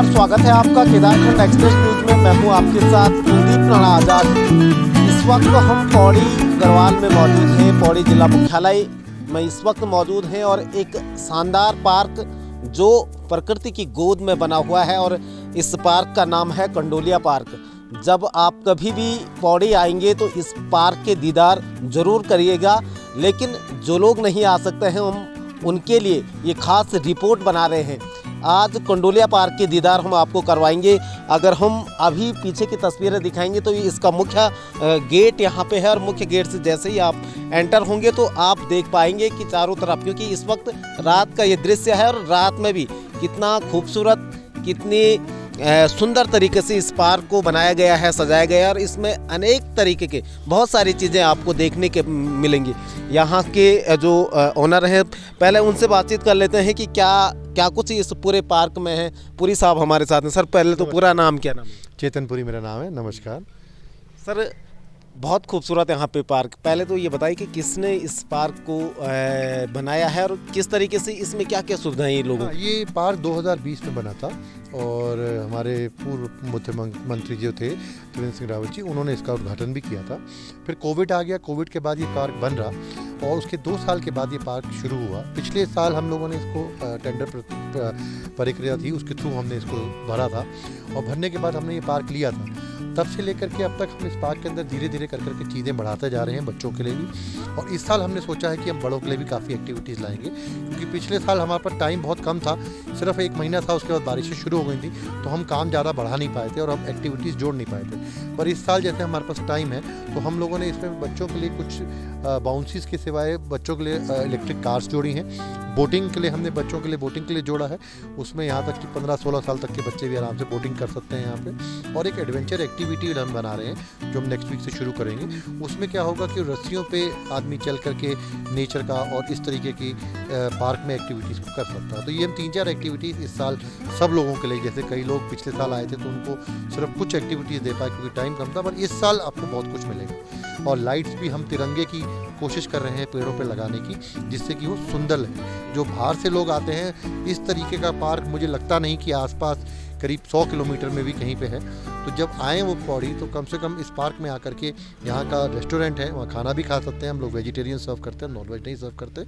नमस्कार, स्वागत है आपका केदारखंड एक्सप्रेस न्यूज में। मैं हूं आपके साथ कुलदीप राणा आजाद। इस वक्त हम पौड़ी गढ़वाल में मौजूद हैं, पौड़ी जिला मुख्यालय में इस वक्त मौजूद हैं और एक शानदार पार्क जो प्रकृति की गोद में बना हुआ है और इस पार्क का नाम है कंडोलिया पार्क। जब आप कभी भी पौड़ी आएंगे तो इस पार्क के दीदार ज़रूर करिएगा, लेकिन जो लोग नहीं आ सकते हैं हम उनके लिए ये खास रिपोर्ट बना रहे हैं। आज कंडोलिया पार्क के दीदार हम आपको करवाएंगे। अगर हम अभी पीछे की तस्वीरें दिखाएंगे तो इसका मुख्य गेट यहाँ पे है और मुख्य गेट से जैसे ही आप एंटर होंगे तो आप देख पाएंगे कि चारों तरफ, क्योंकि इस वक्त रात का ये दृश्य है और रात में भी कितना खूबसूरत, कितनी सुंदर तरीके से इस पार्क को बनाया गया है, सजाया गया है और इसमें अनेक तरीके के बहुत सारी चीज़ें आपको देखने के मिलेंगी। यहाँ के जो ओनर हैं, पहले उनसे बातचीत कर लेते हैं कि क्या कुछ इस पूरे पार्क में है। पुरी साहब हमारे साथ हैं। सर पहले तो पूरा नाम क्या नाम है? चेतन पुरी मेरा नाम है। नमस्कार सर, बहुत खूबसूरत यहाँ पे पार्क। पहले तो ये बताइए कि किसने इस पार्क को बनाया है और किस तरीके से इसमें क्या क्या सुविधाएं हैं लोगों को? ये पार्क 2020 में बना था और हमारे पूर्व मुख्यमंत्री जो थे त्रिवेंद्र सिंह रावत जी, उन्होंने इसका उद्घाटन भी किया था। फिर कोविड आ गया, कोविड के बाद ये पार्क बन रहा और उसके 2 साल के बाद ये पार्क शुरू हुआ। पिछले साल हम लोगों ने इसको टेंडर प्रक्रिया थी, उसके थ्रू हमने इसको भरा था और भरने के बाद हमने ये पार्क लिया था। तब से लेकर के अब तक हम इस पार्क के अंदर धीरे धीरे कर करके चीज़ें बढ़ाते जा रहे हैं बच्चों के लिए भी। और इस साल हमने सोचा है कि हम बड़ों के लिए भी काफ़ी एक्टिविटीज़ लाएंगे, क्योंकि पिछले साल हमारे पास टाइम बहुत कम था, सिर्फ 1 महीना था, उसके बाद बारिशें शुरू हो गई थी तो हम काम ज़्यादा बढ़ा नहीं पाए थे और हम एक्टिविटीज़ जोड़ नहीं पाए थे। पर इस साल जैसे हमारे पास टाइम है तो हम लोगों ने इसमें बच्चों के लिए कुछ बाउंसीज के सिवाय बच्चों के लिए इलेक्ट्रिक कार्स जोड़ी हैं। बोटिंग के लिए हमने बच्चों के लिए बोटिंग के लिए जोड़ा है। उसमें यहाँ तक कि 15-16 साल तक के बच्चे भी आराम से बोटिंग कर सकते हैं यहाँ पे। और एक एडवेंचर एक्टिविटी हम बना रहे हैं जो हम नेक्स्ट वीक से शुरू करेंगे। उसमें क्या होगा कि रस्सियों पे आदमी चल करके नेचर का और इस तरीके की पार्क में एक्टिविटीज़ को कर सकता है। तो ये हम 3-4 एक्टिविटीज़ इस साल सब लोगों के लिए, जैसे कई लोग पिछले साल आए थे तो उनको सिर्फ कुछ एक्टिविटीज़ दे पाए क्योंकि टाइम कम था, पर इस साल आपको बहुत कुछ मिलेगा। और लाइट्स भी हम तिरंगे की कोशिश कर रहे हैं पेड़ों पे लगाने की, जिससे कि वो सुंदर लगे। जो बाहर से लोग आते हैं, इस तरीके का पार्क मुझे लगता नहीं कि आसपास करीब 100 किलोमीटर में भी कहीं पे है। तो जब आएँ वो पौड़ी तो कम से कम इस पार्क में आकर के, यहाँ का रेस्टोरेंट है वहाँ खाना भी खा सकते हैं। हम लोग वेजिटेरियन सर्व करते हैं, नॉन वेज नहीं सर्व करते।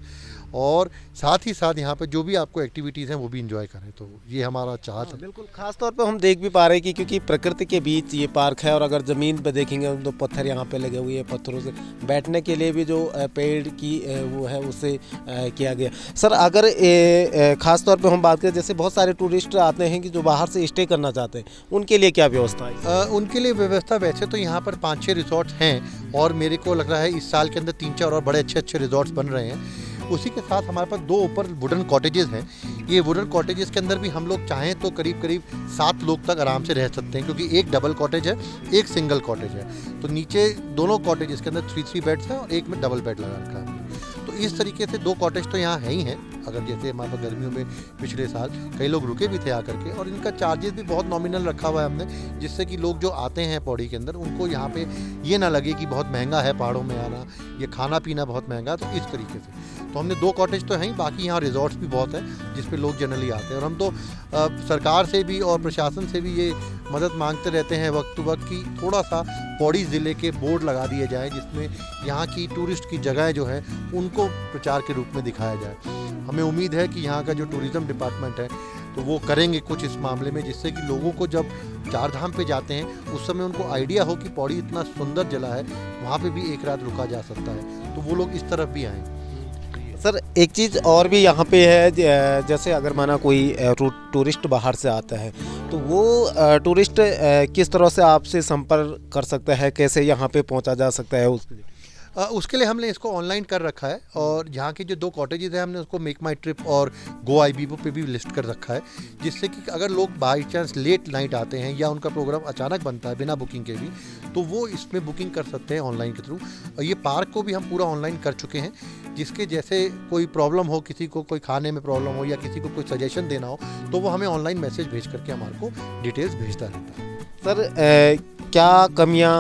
और साथ ही साथ यहाँ पे जो भी आपको एक्टिविटीज़ हैं वो भी इंजॉय करें, तो ये हमारा चाहत है। बिल्कुल, खास तौर पे हम देख भी पा रहे हैं कि क्योंकि प्रकृति के बीच ये पार्क है और अगर ज़मीन पे देखेंगे तो पत्थर यहाँ पे लगे हुए हैं, पत्थरों से बैठने के लिए भी जो पेड़ की वो है उससे किया गया। सर, अगर खास तौर पे हम बात करें, जैसे बहुत सारे टूरिस्ट आते हैं कि जो बाहर से स्टे करना चाहते हैं, उनके लिए क्या व्यवस्था है? उनके लिए व्यवस्था वैसे तो यहाँ पर 5-6 रिजॉर्ट्स हैं और मेरे को लग रहा है इस साल के अंदर 3-4 और बड़े अच्छे रिजॉर्ट्स बन रहे हैं। उसी के साथ हमारे पास 2 ऊपर वुडन कॉटेजेस हैं। ये वुडन कॉटेजेस के अंदर भी हम लोग चाहें तो करीब 7 लोग तक आराम से रह सकते हैं, क्योंकि एक डबल कॉटेज है, एक सिंगल कॉटेज है। तो नीचे दोनों कॉटेजेस के अंदर 3 बेड्स हैं और एक में डबल बेड लगा रखा है। तो इस तरीके से 2 कॉटेज तो यहाँ है ही हैं। अगर जैसे हमारे पास गर्मियों में पिछले साल कई लोग रुके भी थे आकर के, और इनका चार्जेस भी बहुत नॉमिनल रखा हुआ है हमने, जिससे कि लोग जो आते हैं पौड़ी के अंदर उनको यहाँ पे ये ना लगे कि बहुत महंगा है पहाड़ों में आना, ये खाना पीना बहुत महंगा। तो इस तरीके से तो हमने 2 कॉटेज तो हैं ही, बाकी यहाँ रिजॉर्ट्स भी बहुत हैं जिस पे लोग जनरली आते हैं। और हम तो सरकार से भी और प्रशासन से भी ये मदद मांगते रहते हैं वक्त टू वक्त कि थोड़ा सा पौड़ी ज़िले के बोर्ड लगा दिए जाए, जिसमें यहाँ की टूरिस्ट की जगहें जो है उनको प्रचार के रूप में दिखाया जाए। हमें उम्मीद है कि यहाँ का जो टूरिज़्म डिपार्टमेंट है तो वो करेंगे कुछ इस मामले में, जिससे कि लोगों को जब 4 धाम पे जाते हैं उस समय उनको आइडिया हो कि पौड़ी इतना सुंदर जगह है, वहाँ पे भी एक रात रुका जा सकता है, तो वो लोग इस तरफ भी आएँ। सर, एक चीज़ और भी यहाँ पे है, जैसे अगर माना कोई टूरिस्ट बाहर से आता है तो वो टूरिस्ट किस तरह से आपसे संपर्क कर सकता है, कैसे यहाँ पे पहुँचा जा सकता है? उसके लिए हमने इसको ऑनलाइन कर रखा है और यहाँ के जो 2 कॉटेजेस हैं हमने उसको मेक माई ट्रिप और गो IBBO पे भी लिस्ट कर रखा है, जिससे कि अगर लोग बाई चांस लेट नाइट आते हैं या उनका प्रोग्राम अचानक बनता है बिना बुकिंग के भी, तो वो इसमें बुकिंग कर सकते हैं ऑनलाइन के थ्रू। और ये पार्क को भी हम पूरा ऑनलाइन कर चुके हैं, जिसके जैसे कोई प्रॉब्लम हो, किसी को कोई खाने में प्रॉब्लम हो या किसी को कोई सजेशन देना हो, तो वो हमें ऑनलाइन मैसेज भेज करके हमारे को डिटेल्स भेजता रहता है। सर, क्या कमियां,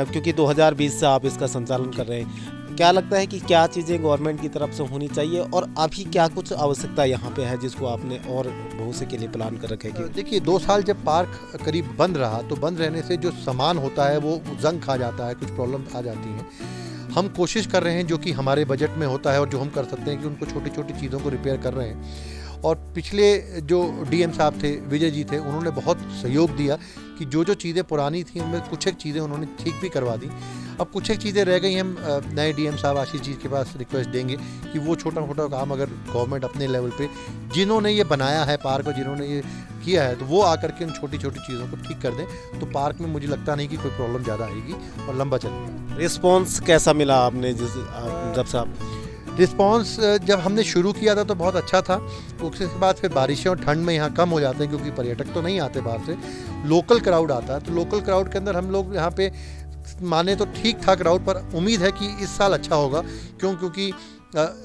क्योंकि 2020 से आप इसका संचालन कर रहे हैं, क्या लगता है कि क्या चीज़ें गवर्नमेंट की तरफ से होनी चाहिए और अभी क्या कुछ आवश्यकता यहाँ पे है जिसको आपने और भविष्य के लिए प्लान कर रखे कि देखिए 2 साल जब पार्क करीब बंद रहा तो बंद रहने से जो सामान होता है वो जंग खा जाता है, कुछ प्रॉब्लम आ जाती हैं। हम कोशिश कर रहे हैं जो कि हमारे बजट में होता है और जो हम कर सकते हैं कि उनको छोटी छोटी चीज़ों को रिपेयर कर रहे हैं। और पिछले जो डीएम साहब थे, विजय जी थे, उन्होंने बहुत सहयोग दिया कि जो चीज़ें पुरानी थी उनमें कुछ एक चीज़ें उन्होंने ठीक भी करवा दी। अब कुछ एक चीज़ें रह गई, हम नए डीएम साहब आशीष जी के पास रिक्वेस्ट देंगे कि वो छोटा मोटा काम अगर गवर्नमेंट अपने लेवल पे जिन्होंने ये बनाया है पार्क और जिन्होंने ये किया है तो वो आकर के उन छोटी छोटी चीज़ों को ठीक कर दें तो पार्क में मुझे लगता नहीं कि कोई प्रॉब्लम ज़्यादा आएगी और लंबा चलेगा। रिस्पॉन्स कैसा मिला आपने जब से आप रिस्पॉन्स जब हमने शुरू किया था तो बहुत अच्छा था। उसके बाद फिर बारिशें और ठंड में यहाँ कम हो जाते हैं क्योंकि पर्यटक तो नहीं आते बाहर से, लोकल क्राउड आता है। तो लोकल क्राउड के अंदर हम लोग यहाँ पे माने तो ठीक था क्राउड, पर उम्मीद है कि इस साल अच्छा होगा। क्योंकि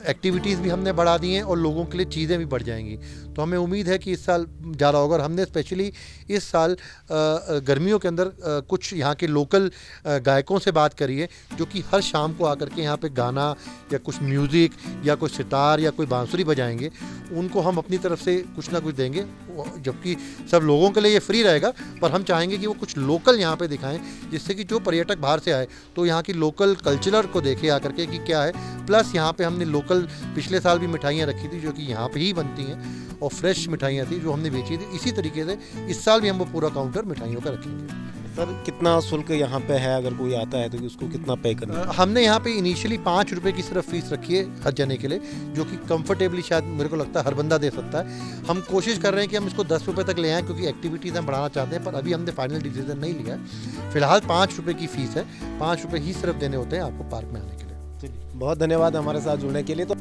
एक्टिविटीज़ भी हमने बढ़ा दी हैं और लोगों के लिए चीज़ें भी बढ़ जाएंगी, तो हमें उम्मीद है कि इस साल ज़्यादा होगा। और हमने स्पेशली इस साल गर्मियों के अंदर कुछ यहाँ के लोकल गायकों से बात करी है जो कि हर शाम को आकर के यहाँ पे गाना या कुछ म्यूज़िक या कुछ सितार या कोई बांसुरी बजाएंगे। उनको हम अपनी तरफ से कुछ ना कुछ देंगे, जबकि सब लोगों के लिए ये फ्री रहेगा, पर हम चाहेंगे कि वो कुछ लोकल यहाँ पे दिखाएं जिससे कि जो पर्यटक बाहर से आए तो यहाँ की लोकल कल्चर को देखे आकर के कि क्या है। प्लस यहाँ पे हमने लोकल पिछले साल भी मिठाइयाँ रखी थी जो कि यहाँ पे ही बनती हैं और फ्रेश मिठाइयाँ थी जो हमने बेची थी। इसी तरीके से इस साल भी हम वो पूरा काउंटर मिठाइयों का रखेंगे। सर कितना शुल्क यहाँ पे है, अगर कोई आता है तो उसको कितना पे करना है? हमने यहाँ पे इनिशियली 5 रुपये की सिर्फ फीस रखी है हर जने के लिए, जो कि कंफर्टेबली शायद मेरे को लगता है हर बंदा दे सकता है। हम कोशिश कर रहे हैं कि हम इसको 10 रुपये तक ले आएँ क्योंकि एक्टिविटीज़ हम बढ़ाना चाहते हैं, पर अभी हमने फाइनल डिसीजन नहीं लिया है। फिलहाल 5 रुपये की फ़ीस है, 5 रुपये ही सिर्फ देने होते हैं आपको पार्क में आने के लिए। बहुत धन्यवाद हमारे साथ जुड़ने के लिए। तो